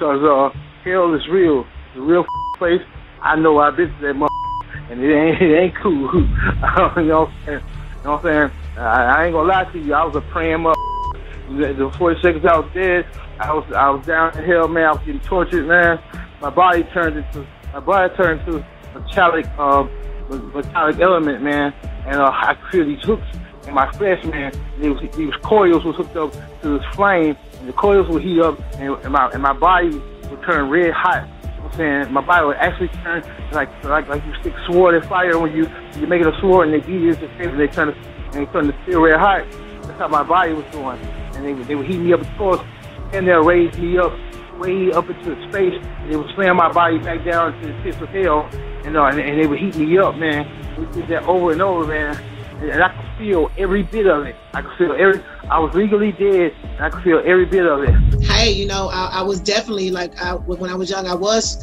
because hell is real. It's a real place. I know I've been to that motherfucker, and it ain't cool. You know what I'm saying? You know what I'm saying? I ain't gonna lie to you. I was a praying motherfucker. The 40 seconds I was dead, I was down in hell, man. I was getting tortured, man. My body turned into metallic element, man. And I could feel these hooks in my flesh, man. These coils was hooked up to this flame, and the coils would heat up, and my body would turn red hot. You know what I'm saying? My body would actually turn like you stick sword in fire when you're making a sword, and they beat it and they turn to steel red hot. That's how my body was doing. And they would heat me up, of course, and they'll raise me up way up into space. And they would slam my body back down to the pits of hell, and they would heat me up, man. We did that over and over, man. And I could feel every bit of it. I was legally dead, and I could feel every bit of it. Hey, you know, I was definitely when I was young, I was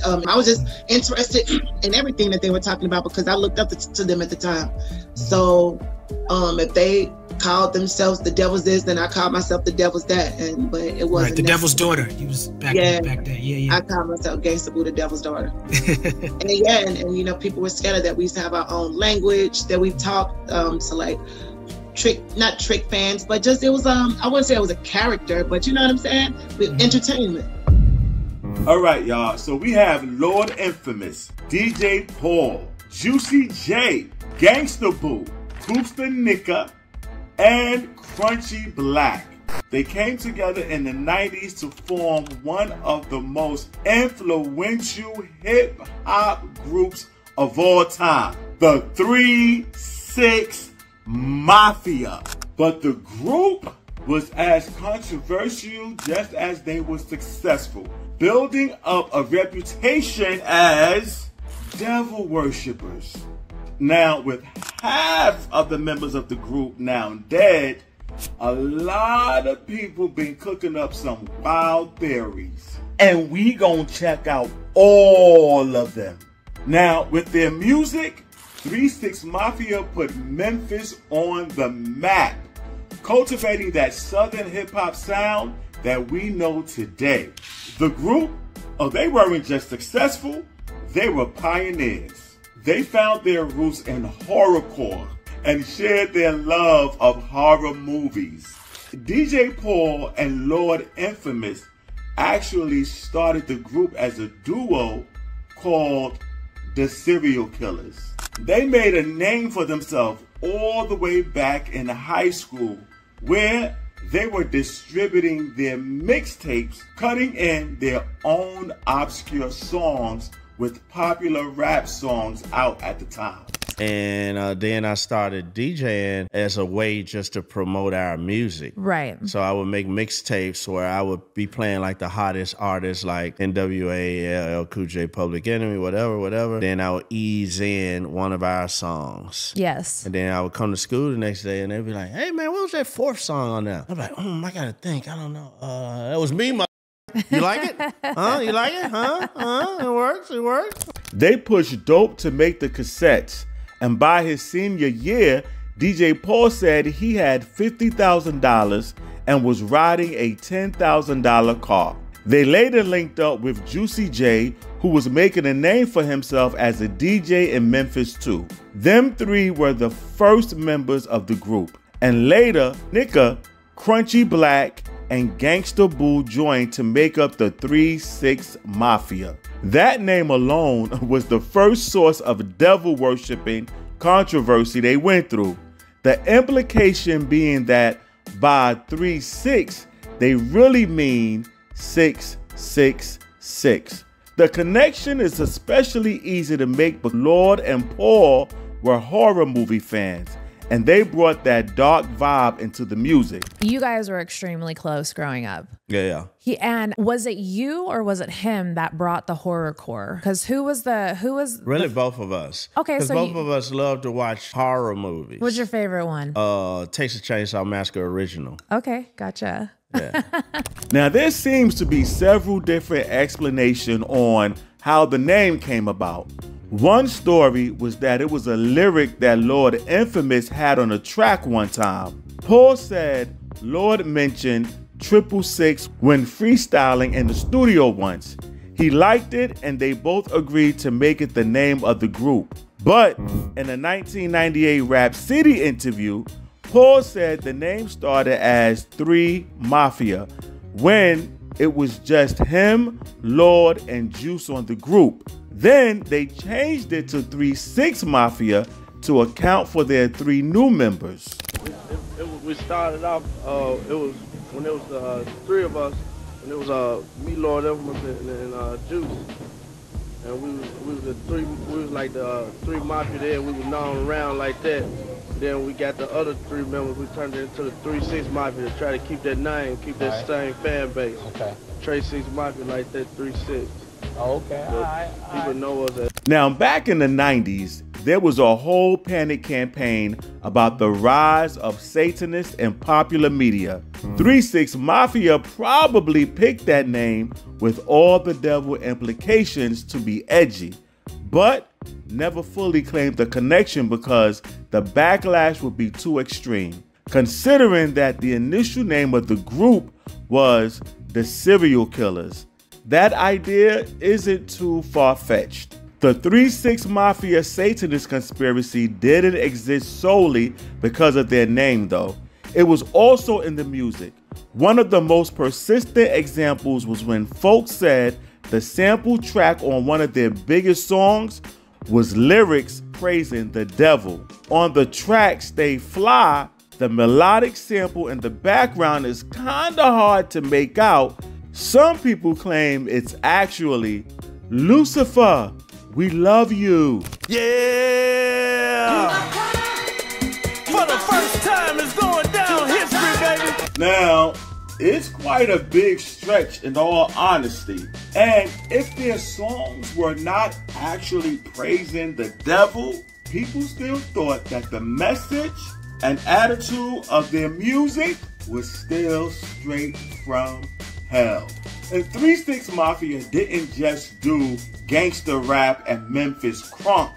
just interested in everything that they were talking about because I looked up to them at the time. So, if they called themselves the devil's this, then I called myself the devil's that, but it wasn't right, the devil's daughter. You was back then. Yeah. I called myself Gangsta Boo, the devil's daughter. and you know, people were scared that we used to have our own language that we talked to like not trick fans, but just it was I wouldn't say it was a character, but you know what I'm saying? With entertainment. All right, y'all. So we have Lord Infamous, DJ Paul, Juicy J, Gangsta Boo, Koopsta Nika, and Crunchy Black. They came together in the 90s to form one of the most influential hip-hop groups of all time, the 3-6 Mafia. But the group was as controversial just as they were successful, building up a reputation as devil worshippers. Now, with half of the members of the group now dead, a lot of people been cooking up some wild theories. And we gonna check out all of them. Now, with their music, 3-6 Mafia put Memphis on the map, cultivating that southern hip-hop sound that we know today. The group, they weren't just successful, they were pioneers. They found their roots in horrorcore and shared their love of horror movies. DJ Paul and Lord Infamous actually started the group as a duo called the Serial Killers. They made a name for themselves all the way back in high school, where they were distributing their mixtapes, cutting in their own obscure songs with popular rap songs out at the time. And then I started DJing as a way just to promote our music. Right. So I would make mixtapes where I would be playing like the hottest artists like NWA, LL Cool J, Public Enemy, whatever. Then I would ease in one of our songs. Yes. And then I would come to school the next day and they'd be like, hey man, what was that fourth song on there? I'm like, I gotta think, I don't know. That was me, You like it? Huh? You like it? Huh? It works. They pushed dope to make the cassettes. And by his senior year, DJ Paul said he had $50,000 and was riding a $10,000 car. They later linked up with Juicy J, who was making a name for himself as a DJ in Memphis too. Them three were the first members of the group. And later, Nika, Crunchy Black, and Gangsta Boo joined to make up the 3-6 Mafia. That name alone was the first source of devil worshiping controversy they went through. The implication being that by 3-6, they really mean 666. The connection is especially easy to make, but Lord and Paul were horror movie fans, and they brought that dark vibe into the music. You guys were extremely close growing up. Yeah. And was it you or was it him that brought the horrorcore? Because who was really both of us. Okay, so both of us love to watch horror movies. What's your favorite one? Texas Chainsaw Massacre original. Okay, gotcha. Yeah. Now there seems to be several different explanations on how the name came about. One story was that it was a lyric that Lord Infamous had on a track one time. Paul said Lord mentioned 666 when freestyling in the studio once. He liked it and they both agreed to make it the name of the group. But in a 1998 Rap City interview, Paul said the name started as 3 Mafia when it was just him, Lord, and Juice on the group. Then they changed it to 3-6 Mafia to account for their 3 new members. We started off, it was when it was 3 of us, and it was me, Lord Infamous, and Juice. And we was like the 3 Mafia there, and we were known around like that. Then we got the other 3 members, we turned it into the 3-6 Mafia to try to keep that name, keep that same fan base. Okay. Trey 6 Mafia like that 3-6. Oh, okay, all right. People know us as. Now, back in the 90s, there was a whole panic campaign about the rise of Satanists in popular media. 3-6 Mafia probably picked that name with all the devil implications to be edgy, but never fully claimed the connection because the backlash would be too extreme, considering that the initial name of the group was the Serial Killers. That idea isn't too far-fetched. The 3-6 Mafia Satanist conspiracy didn't exist solely because of their name, though. It was also in the music. One of the most persistent examples was when folks said the sample track on one of their biggest songs was lyrics praising the devil. On the track Stay Fly, the melodic sample in the background is kinda hard to make out. Some people claim it's actually Lucifer, we love you. Yeah! For the first time, it's going down history, baby. Now, it's quite a big stretch in all honesty. And if their songs were not actually praising the devil, people still thought that the message and attitude of their music was still straight from hell. And 3-6 Mafia didn't just do gangster rap and Memphis crunk.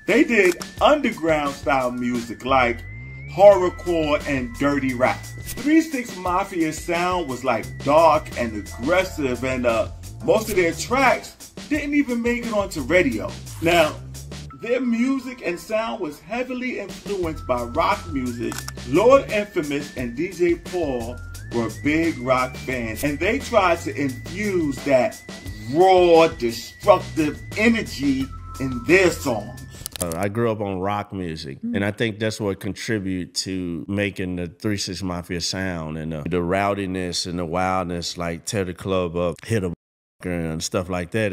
They did underground style music like horrorcore and dirty rap. 3-6 Mafia's sound was like dark and aggressive, and most of their tracks didn't even make it onto radio. Now, their music and sound was heavily influenced by rock music. Lord Infamous and DJ Paul were big rock fans, and they tried to infuse that raw, destructive energy in their songs. I grew up on rock music, and I think that's what contributed to making the 3-6 Mafia sound, and the rowdiness and the wildness, like tear the club up, hit a and stuff like that.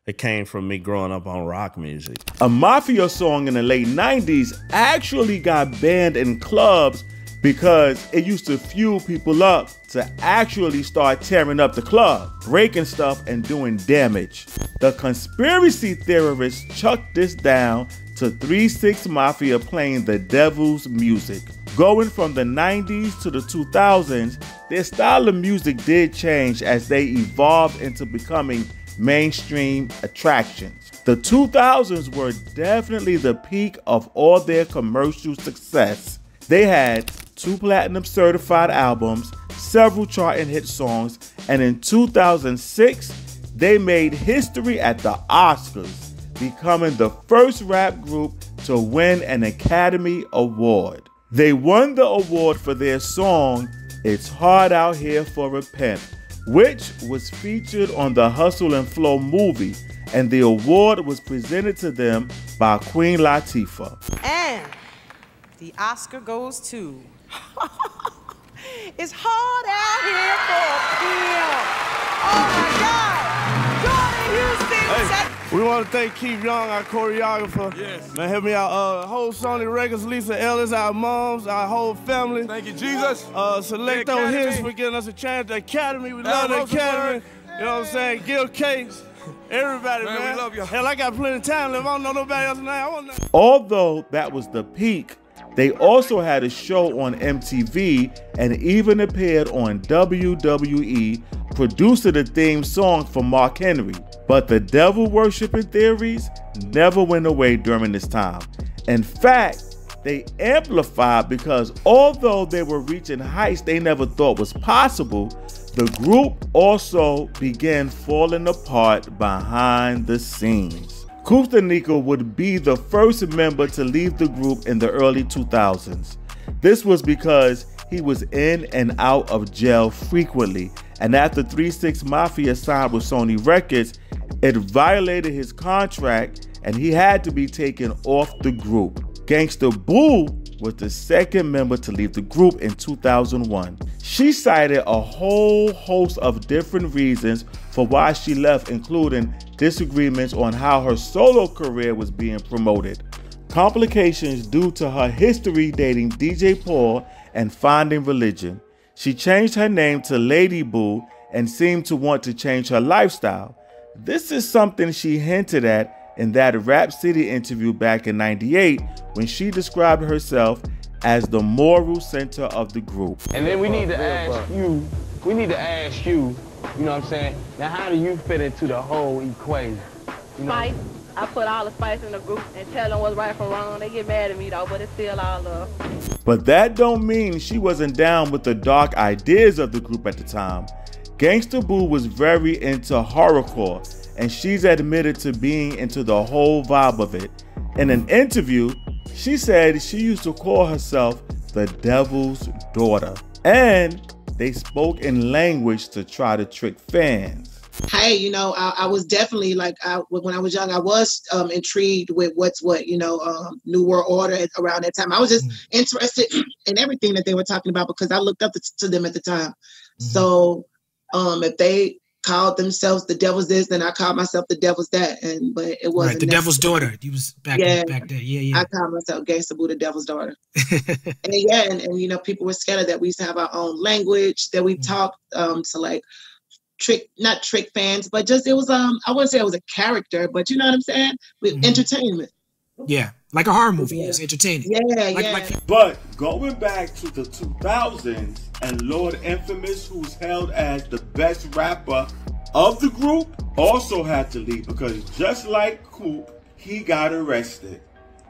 It came from me growing up on rock music. A Mafia song in the late 90s actually got banned in clubs because it used to fuel people up to actually start tearing up the club, breaking stuff and doing damage. The conspiracy theorists chucked this down to 3-6 Mafia playing the devil's music. Going from the 90s to the 2000s, their style of music did change as they evolved into becoming mainstream attractions. The 2000s were definitely the peak of all their commercial success. They had 2 platinum certified albums, several charting hit songs, and in 2006, they made history at the Oscars, becoming the first rap group to win an Academy Award. They won the award for their song, It's Hard Out Here for a Pimp, which was featured on the Hustle and Flow movie, and the award was presented to them by Queen Latifah. And the Oscar goes to It's Hard Out Here for a Pimp. Oh my God! Jordan Houston. Hey, we want to thank Keith Young, our choreographer. Yes. Man, help me out. Whole Sony Records, Lisa Ellis, our moms, our whole family. Thank you, Jesus. Selecto Hits for giving us a chance. The Academy, we love the Academy. You know what I'm saying? Gil Cakes. Everybody, man. We love you. Hell, I got plenty of time left. I don't know nobody else's name. Although that was the peak, they also had a show on MTV and even appeared on WWE, producing the theme song for Mark Henry. But the devil worshiping theories never went away during this time. In fact, they amplified because although they were reaching heights they never thought was possible, the group also began falling apart behind the scenes. Kustanika would be the first member to leave the group in the early 2000s. This was because he was in and out of jail frequently, and after 3 6 Mafia signed with Sony Records, it violated his contract and he had to be taken off the group. Gangsta Boo was the second member to leave the group in 2001. She cited a whole host of different reasons for why she left, including disagreements on how her solo career was being promoted, complications due to her history dating DJ Paul, and finding religion. She changed her name to Lady Boo and seemed to want to change her lifestyle. This is something she hinted at in that Rap City interview back in '98 when she described herself as the moral center of the group. And then we need to ask you, you know what I'm saying? Now how do you fit into the whole equation? You know? Spice. I put all the spice in the group and tell them what's right from wrong. They get mad at me though, but it's still all love. But that don't mean she wasn't down with the dark ideas of the group at the time. Gangsta Boo was very into horrorcore, and she's admitted to being into the whole vibe of it. In an interview, she said she used to call herself the devil's daughter, and they spoke in language to try to trick fans. Hey, you know, I was definitely like, when I was young, I was intrigued with what's what, you know, New World Order around that time. I was just interested in everything that they were talking about because I looked up to them at the time. So if they called themselves the devil's this, then I called myself the devil's that. But it wasn't right, the devil's daughter. He was back then. Yeah. I called myself Gangsta Boo, the devil's daughter. and you know, people were scared that we used to have our own language that we talked to like not trick fans, but just it was I wouldn't say it was a character, but you know what I'm saying? With entertainment. Yeah, like a horror movie. It's entertaining. But going back to the 2000s, and Lord Infamous, who's held as the best rapper of the group, also had to leave because just like Coop, he got arrested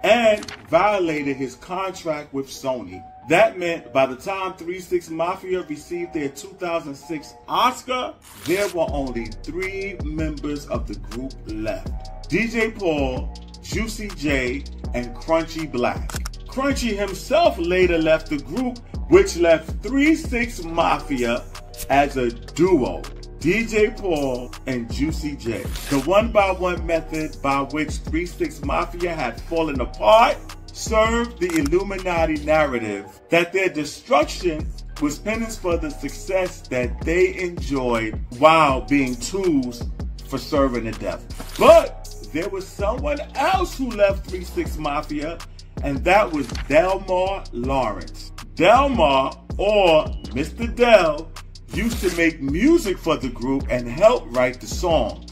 and violated his contract with Sony. That meant by the time 3 6 Mafia received their 2006 Oscar, there were only 3 members of the group left: DJ Paul, Juicy J, and Crunchy Black. Crunchy himself later left the group, which left 3 6 Mafia as a duo: DJ Paul and Juicy J. The one-by-one method by which 3 6 Mafia had fallen apart served the Illuminati narrative that their destruction was penance for the success that they enjoyed while being tools for serving the devil. But there was someone else who left 3 6 Mafia, and that was Delmar Lawrence. Delmar, or Mr. Del, used to make music for the group and help write the songs.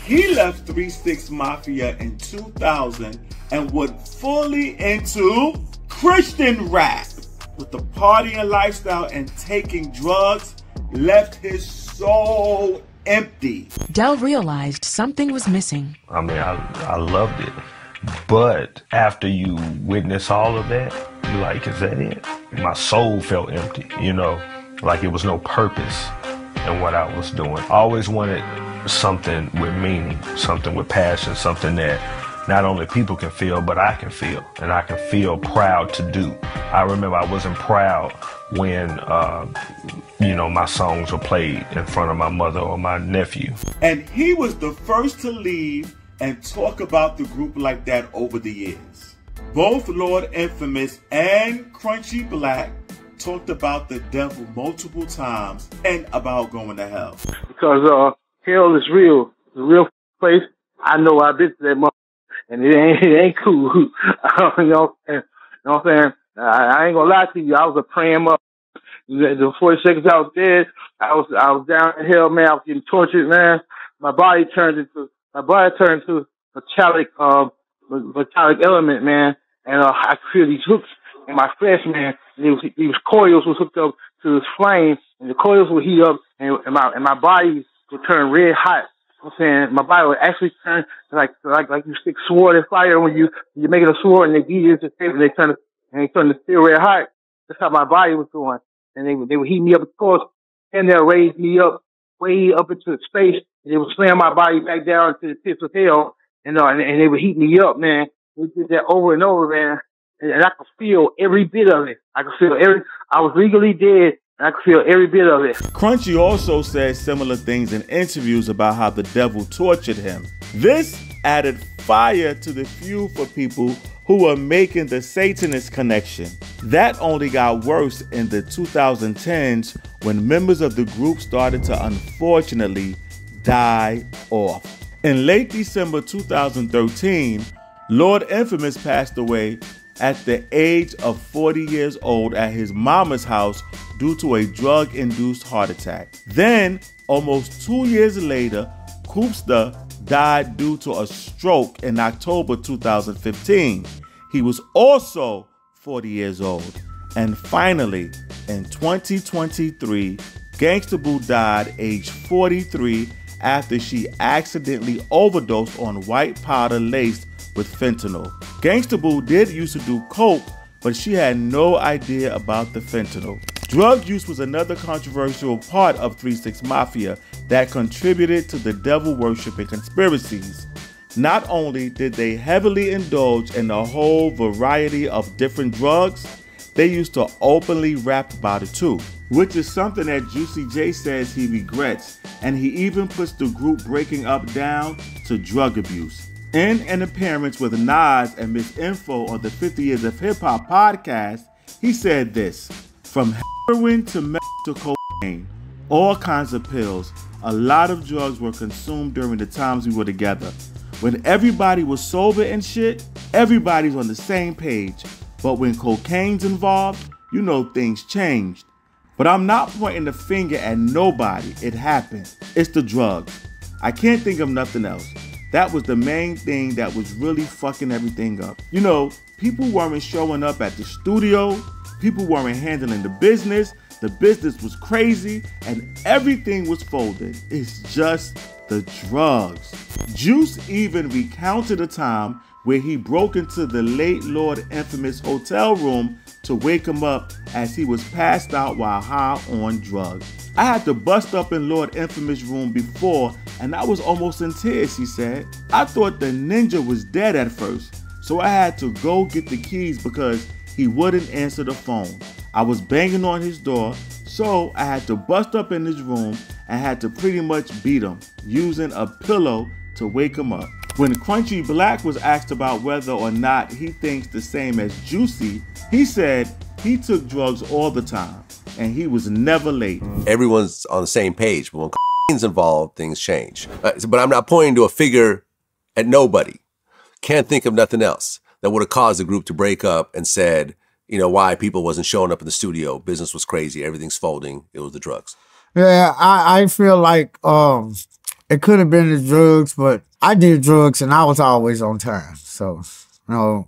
He left 3 6 Mafia in 2000 and went fully into Christian rap. With the partying lifestyle and taking drugs, left his soul empty. Del realized something was missing. I mean, I loved it. But after you witness all of that, you're like, is that it? My soul felt empty, you know, like it was no purpose in what I was doing. I always wanted something with meaning, something with passion, something that not only people can feel, but I can feel, and I can feel proud to do. I remember I wasn't proud when, you know, my songs were played in front of my mother or my nephew. And he was the first to leave and talk about the group like that over the years. Both Lord Infamous and Crunchy Black talked about the devil multiple times and about going to hell. Because hell is real. It's a real place. I know I've been to that mother. And it ain't cool. You know what I'm saying? I ain't gonna lie to you. I was a praying mother. The 40 seconds I was dead, I was down in hell, man. I was getting tortured, man. My body turned into metallic element, man. And I created these hooks in my flesh, man. And these coils was hooked up to this flame, and the coils would heat up, and my body would turn red hot. I'm saying my body would actually turn like you stick sword in fire when you're making a sword, and they give you the tape and they turn and they turned to Still Red Hot. That's how my body was going. And they would heat me up, of course, and they'll raise me up way up into space, and they would slam my body back down to the pits of hell, and they would heat me up, man. We did that over and over, man. And I could feel every bit of it. I was legally dead, and I could feel every bit of it. Crunchy also said similar things in interviews about how the devil tortured him. This added fire to the fuel for people who were making the Satanist connection. That only got worse in the 2010s when members of the group started to unfortunately die off. In late December 2013, Lord Infamous passed away at the age of 40 years old at his mama's house due to a drug-induced heart attack. Then, almost 2 years later, Koopsta died due to a stroke in October 2015. He was also 40 years old. And finally, in 2023, Gangsta Boo died age 43 after she accidentally overdosed on white powder laced with fentanyl. Gangsta Boo did used to do coke, but she had no idea about the fentanyl. Drug use was another controversial part of 3 6 Mafia that contributed to the devil worship and conspiracies. Not only did they heavily indulge in a whole variety of different drugs, they used to openly rap about it too, which is something that Juicy J says he regrets, and he even puts the group breaking up down to drug abuse. In an appearance with Nas and Miss Info on the 50 Years of Hip Hop podcast, he said this: "From heroin to meth to cocaine, all kinds of pills, a lot of drugs were consumed during the times we were together. When everybody was sober and shit, everybody's on the same page. But when cocaine's involved, you know things changed. But I'm not pointing the finger at nobody. It happened. It's the drugs. I can't think of nothing else. That was the main thing that was really fucking everything up. You know, people weren't showing up at the studio. People weren't handling the business was crazy, and everything was folded. It's just the drugs." Juice even recounted a time where he broke into the late Lord Infamous hotel room to wake him up as he was passed out while high on drugs. "I had to bust up in Lord Infamous' room before, and I was almost in tears," he said. "I thought the ninja was dead at first, so I had to go get the keys because he wouldn't answer the phone. I was banging on his door, so I had to bust up in his room and had to pretty much beat him, using a pillow to wake him up." When Crunchy Black was asked about whether or not he thinks the same as Juicy, he said he took drugs all the time and he was never late. Everyone's on the same page, but when cocaine's involved, things change. But I'm not pointing to a figure at nobody. Can't think of nothing else that would have caused the group to break up and said, you know, why people wasn't showing up in the studio. Business was crazy. Everything's folding. It was the drugs. Yeah, I feel like it could have been the drugs, but I did drugs and I was always on time. So, you know,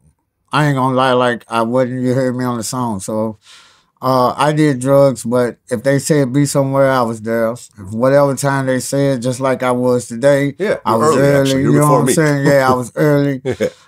I ain't gonna lie, like I wasn't, you heard me on the song. So I did drugs, but if they said be somewhere, I was there. Whatever time they said, just like I was today, I was early. You know what I'm saying? Yeah, I was early.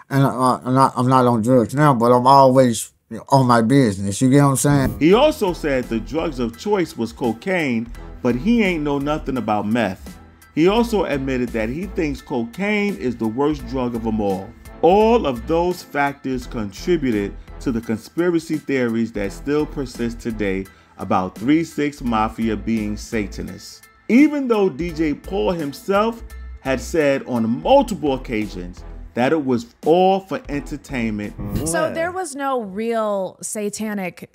And I'm not on drugs now, but I'm always on my business. You get what I'm saying? He also said the drugs of choice was cocaine, but he ain't know nothing about meth. He also admitted that he thinks cocaine is the worst drug of them all. All of those factors contributed to the conspiracy theories that still persist today about 3 6 Mafia being Satanists. Even though DJ Paul himself had said on multiple occasions that it was all for entertainment. So there was no real satanic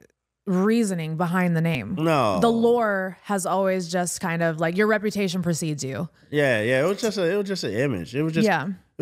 reasoning behind the name. No. The lore has always just kind of like your reputation precedes you. Yeah. It was just an image. It was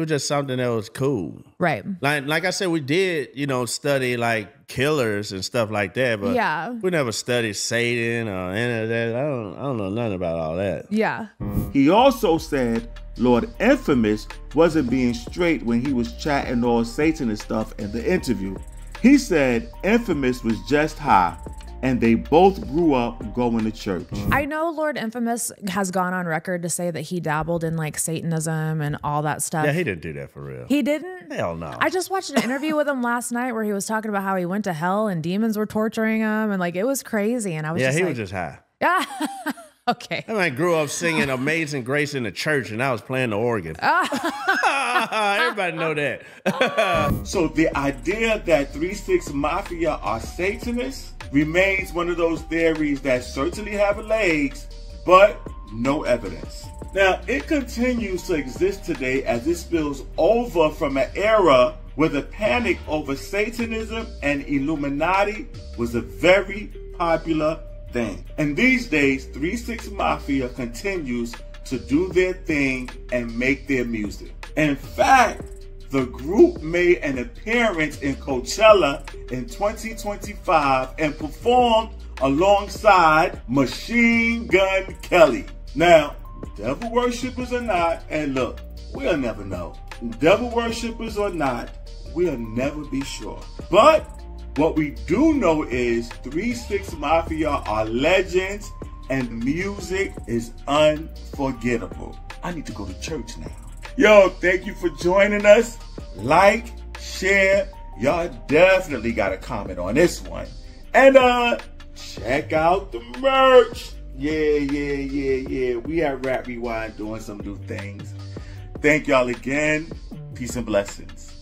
just something that was cool. Right. Like I said, we did, you know, study like killers and stuff like that, but we never studied Satan or any of that. I don't know nothing about all that. Yeah. He also said Lord Infamous wasn't being straight when he was chatting all Satanist stuff in the interview. He said Infamous was just high, and they both grew up going to church. I know Lord Infamous has gone on record to say that he dabbled in like Satanism and all that stuff. Yeah, he didn't do that for real. He didn't? Hell no. I just watched an interview with him last night where he was talking about how he went to hell and demons were torturing him, and like it was crazy. And I was yeah, just he like, was just high. Yeah. Okay. I mean, I grew up singing Amazing Grace in the church, and I was playing the organ. Everybody know that. So the idea that 3-6 Mafia are Satanists remains one of those theories that certainly have legs, but no evidence. Now, it continues to exist today as it spills over from an era where the panic over Satanism and Illuminati was a very popular thing. And these days, 3-6 Mafia continues to do their thing and make their music. In fact, the group made an appearance in Coachella in 2025 and performed alongside Machine Gun Kelly. Now, devil worshippers or not, and look, we'll never know. Devil worshippers or not, we'll never be sure. But what we do know is 3-6 Mafia are legends and music is unforgettable. I need to go to church now. Yo, thank you for joining us. Like, share. Y'all definitely got a comment on this one. And check out the merch. Yeah. We at Rap Rewind doing some new things. Thank y'all again. Peace and blessings.